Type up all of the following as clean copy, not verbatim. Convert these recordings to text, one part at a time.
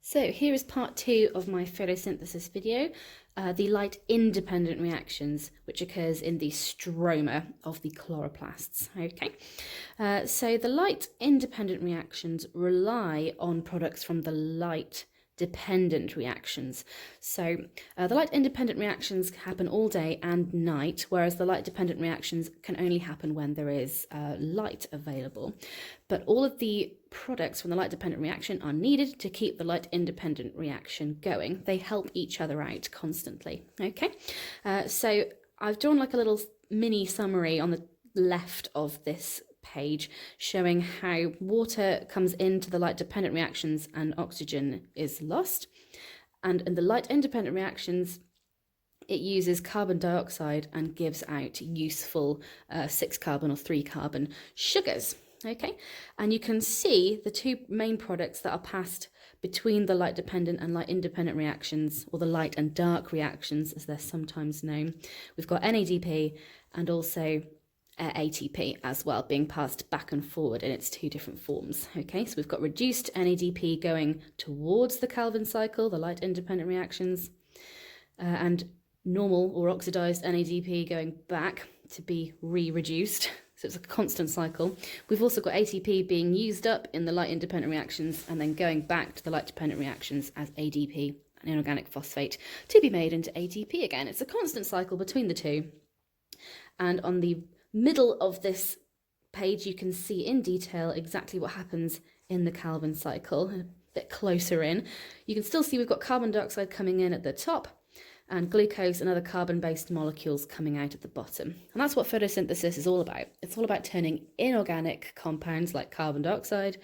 So here is part 2 of my photosynthesis video, the light-independent reactions, which occurs in the stroma of the chloroplasts. Okay, so the light-independent reactions rely on products from the light-dependent reactions. So the light-independent reactions happen all day and night, whereas the light-dependent reactions can only happen when there is light available. But all of the products from the light-dependent reaction are needed to keep the light-independent reaction going. They help each other out constantly. Okay, so I've drawn like a little mini summary on the left of this page showing how water comes into the light-dependent reactions and oxygen is lost. And in the light-independent reactions, it uses carbon dioxide and gives out useful 6-carbon or 3-carbon sugars. Okay, and you can see the two main products that are passed between the light-dependent and light-independent reactions, or the light and dark reactions as they're sometimes known. We've got NADP and also ATP as well, being passed back and forward in its two different forms. Okay, so we've got reduced NADP going towards the Calvin cycle, the light-independent reactions, and normal or oxidized NADP going back to be re-reduced. So it's a constant cycle. We've also got ATP being used up in the light-independent reactions and then going back to the light-dependent reactions as ADP, an inorganic phosphate, to be made into ATP again. It's a constant cycle between the two. And on the middle of this page, you can see in detail exactly what happens in the Calvin cycle, a bit closer in. You can still see we've got carbon dioxide coming in at the top, and glucose and other carbon-based molecules coming out at the bottom. And that's what photosynthesis is all about. It's all about turning inorganic compounds like carbon dioxide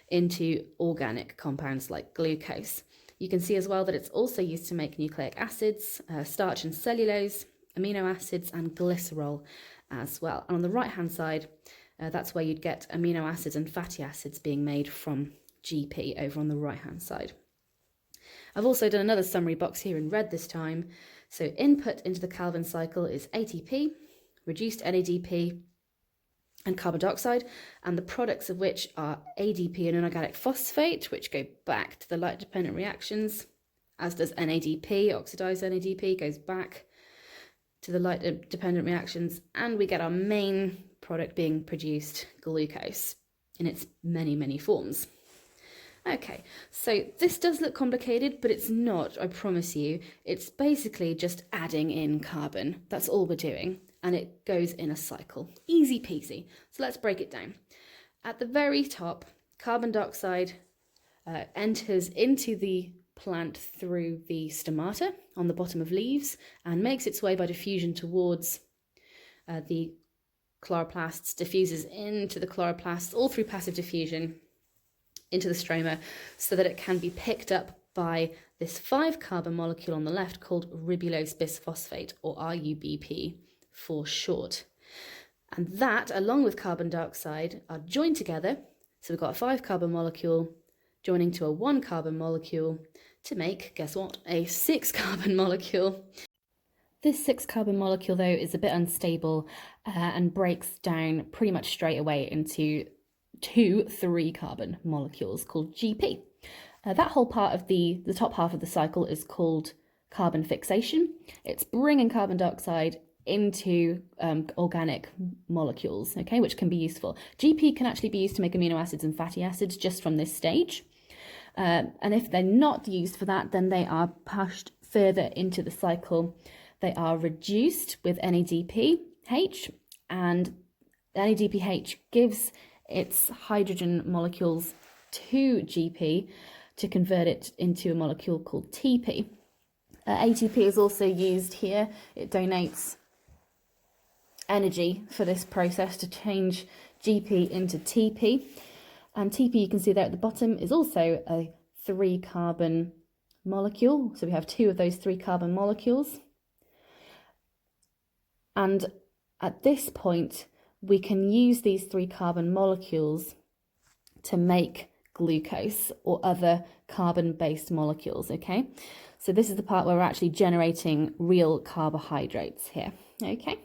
into organic compounds like glucose. You can see as well that it's also used to make nucleic acids, starch and cellulose, amino acids and glycerol as well. And on the right-hand side, that's where you'd get amino acids and fatty acids being made from GP over on the right-hand side. I've also done another summary box here in red this time. So input into the Calvin cycle is ATP, reduced NADP, and carbon dioxide, and the products of which are ADP and inorganic phosphate, which go back to the light-dependent reactions, as does NADP, oxidized NADP, goes back to the light-dependent reactions, and we get our main product being produced, glucose, in its many, many forms. Okay, so this does look complicated, but it's not, I promise you. It's basically just adding in carbon. That's all we're doing, and it goes in a cycle. Easy peasy. So let's break it down. At the very top, carbon dioxide enters into the plant through the stomata on the bottom of leaves and makes its way by diffusion towards the chloroplasts, diffuses into the chloroplasts, all through passive diffusion, into the stroma, so that it can be picked up by this 5-carbon molecule on the left called ribulose bisphosphate, or RUBP for short. And that, along with carbon dioxide, are joined together. So we've got a 5-carbon molecule joining to a 1-carbon molecule to make, guess what, a 6-carbon molecule. This 6-carbon molecule, though, is a bit unstable and breaks down pretty much straight away into 2 3-carbon molecules called GP. That whole part of the top half of the cycle is called carbon fixation. It's bringing carbon dioxide into organic molecules, okay, which can be useful. GP can actually be used to make amino acids and fatty acids just from this stage. And if they're not used for that, then they are pushed further into the cycle. They are reduced with NADPH, and NADPH gives its hydrogen molecules to GP to convert it into a molecule called TP. ATP is also used here. It donates energy for this process to change GP into TP. And TP, you can see there at the bottom, is also a 3-carbon molecule. So we have 2 of those 3-carbon molecules. And at this point, we can use these 3-carbon molecules to make glucose or other carbon-based molecules, okay? So this is the part where we're actually generating real carbohydrates here, okay?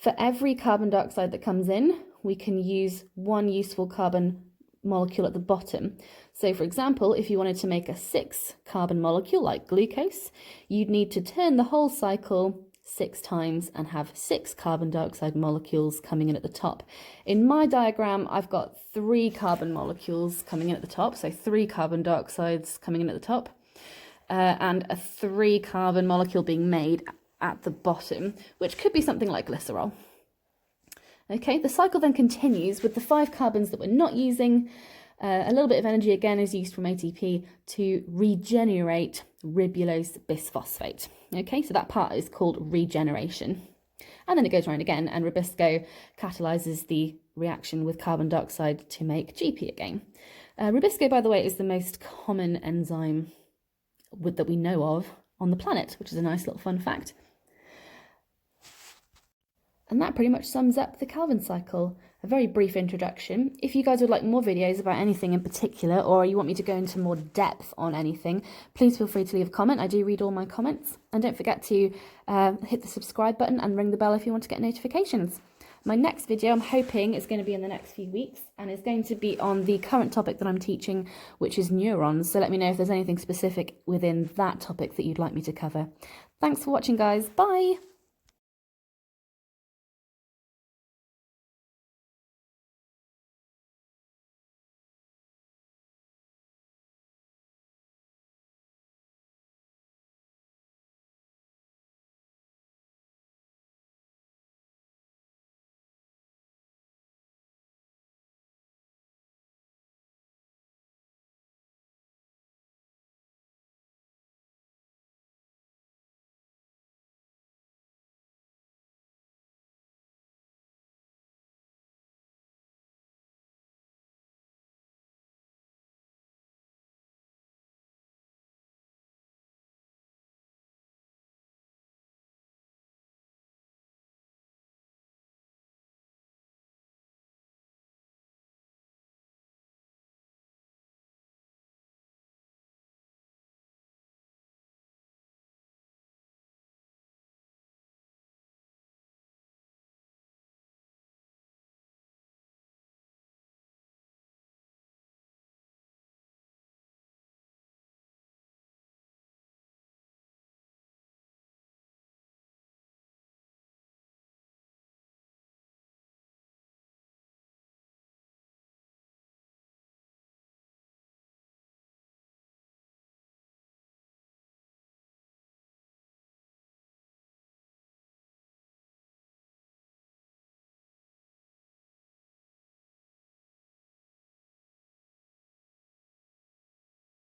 For every carbon dioxide that comes in, we can use 1 useful carbon molecule at the bottom. So for example, if you wanted to make a 6-carbon molecule like glucose, you'd need to turn the whole cycle 6 times and have 6 carbon dioxide molecules coming in at the top. In my diagram, I've got 3 carbon molecules coming in at the top, so 3 carbon dioxides coming in at the top, and a 3 carbon molecule being made at the bottom, which could be something like glycerol. Okay, the cycle then continues with the 5 carbons that we're not using. A little bit of energy again is used from ATP to regenerate ribulose bisphosphate. Okay, so that part is called regeneration. And then it goes around again, and Rubisco catalyzes the reaction with carbon dioxide to make GP again. Rubisco, by the way, is the most common enzyme that we know of on the planet, which is a nice little fun fact. And that pretty much sums up the Calvin cycle. A very brief introduction. If you guys would like more videos about anything in particular, or you want me to go into more depth on anything, please feel free to leave a comment. I do read all my comments. And don't forget to hit the subscribe button and ring the bell if you want to get notifications. My next video, I'm hoping, is going to be in the next few weeks, and is going to be on the current topic that I'm teaching, which is neurons. So let me know if there's anything specific within that topic that you'd like me to cover. Thanks for watching, guys. Bye!